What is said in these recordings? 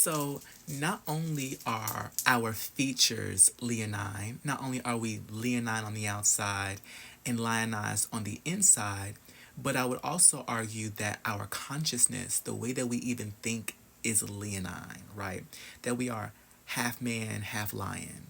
So, not only are our features leonine, not only are we leonine on the outside and lionized on the inside, but I would also argue that our consciousness, the way that we even think, is leonine, right? That we are half man, half lion.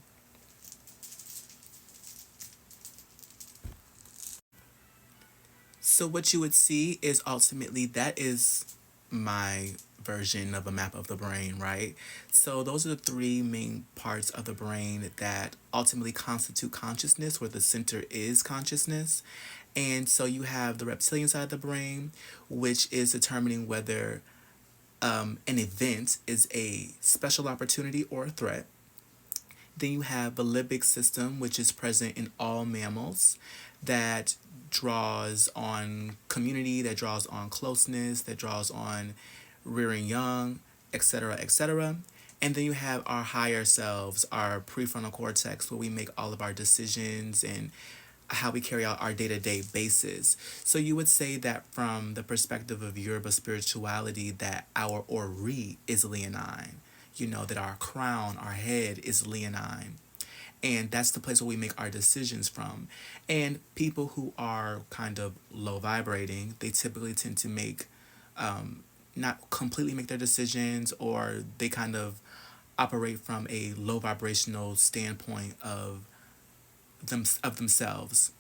So what you would see is ultimately that is my version of a map of the brain, right? So those are the three main parts of the brain that ultimately constitute consciousness, where the center is consciousness. And so you have the reptilian side of the brain, which is determining whether an event is a special opportunity or a threat. Then you have the limbic system, which is present in all mammals, that draws on community, that draws on closeness, that draws on rearing young, etc., etc. And then you have our higher selves, our prefrontal cortex, where we make all of our decisions and how we carry out our day-to-day basis. So you would say that from the perspective of Yoruba spirituality, that our ori is leonine. You know, that our crown, our head is leonine. And that's the place where we make our decisions from. And people who are kind of low vibrating, they typically tend to make, not completely make their decisions, or they kind of operate from a low vibrational standpoint of themselves.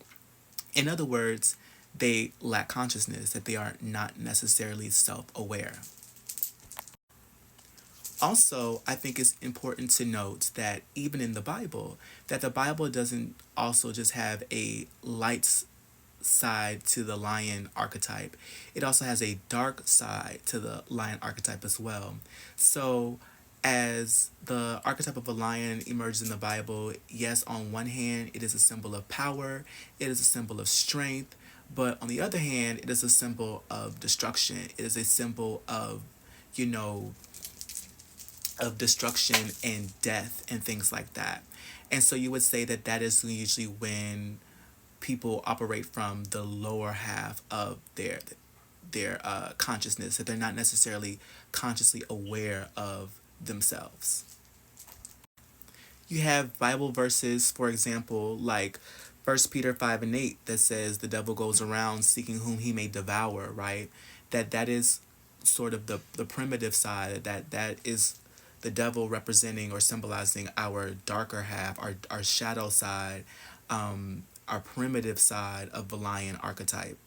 In other words, they lack consciousness, that they are not necessarily self-aware. Also, I think it's important to note that even in the Bible, that the Bible doesn't also just have a light side to the lion archetype. It also has a dark side to the lion archetype as well. So, as the archetype of a lion emerges in the Bible, yes, on one hand, it is a symbol of power, it is a symbol of strength, but on the other hand, it is a symbol of destruction. It is a symbol of, you know, of destruction and death and things like that. And so you would say that that is usually when people operate from the lower half of their consciousness, that they're not necessarily consciously aware of themselves. You have Bible verses, for example, like 1 Peter 5 and 8, that says the devil goes around seeking whom he may devour, right? That is sort of the primitive side, that is the devil representing or symbolizing our darker half, our shadow side, our primitive side of the lion archetype.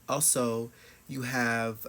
Also, you have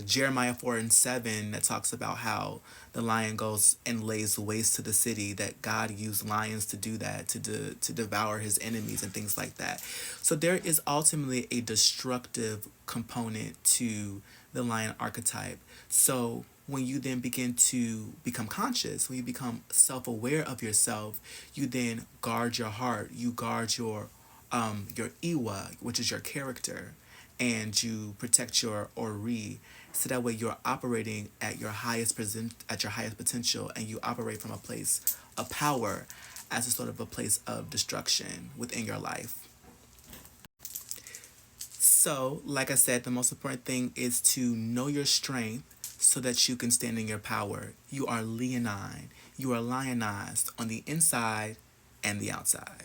Jeremiah 4 and 7 that talks about how the lion goes and lays waste to the city, that God used lions to do that, to devour his enemies and things like that. So there is ultimately a destructive component to the lion archetype. So when you then begin to become conscious, when you become self-aware of yourself, you then guard your heart, you guard your iwa, which is your character, and you protect your ori, so that way you're operating at your highest potential, and you operate from a place of power as a sort of a place of destruction within your life. So, like I said, the most important thing is to know your strength so that you can stand in your power. You are leonine. You are lionized on the inside and the outside.